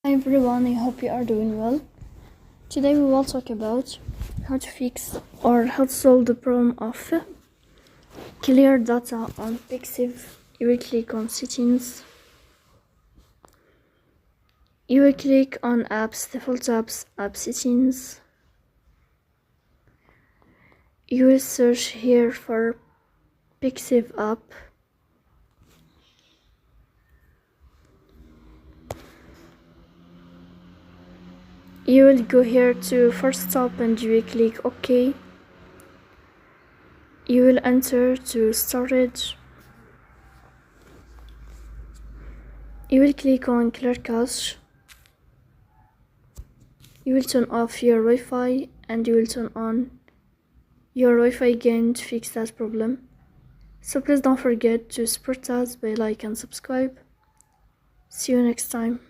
Hi everyone, I hope you are doing well. Today we will talk about how to fix or how to solve the problem of clear data on Pixiv. You will click on settings. You will click on apps, default apps, app settings. You will search here for Pixiv app. You will go here to first stop and you will click OK. You will enter to storage. You will click on clear cache. You will turn off your Wi-Fi and you will turn on your Wi-Fi again to fix that problem. So please don't forget to support us by like and subscribe. See you next time.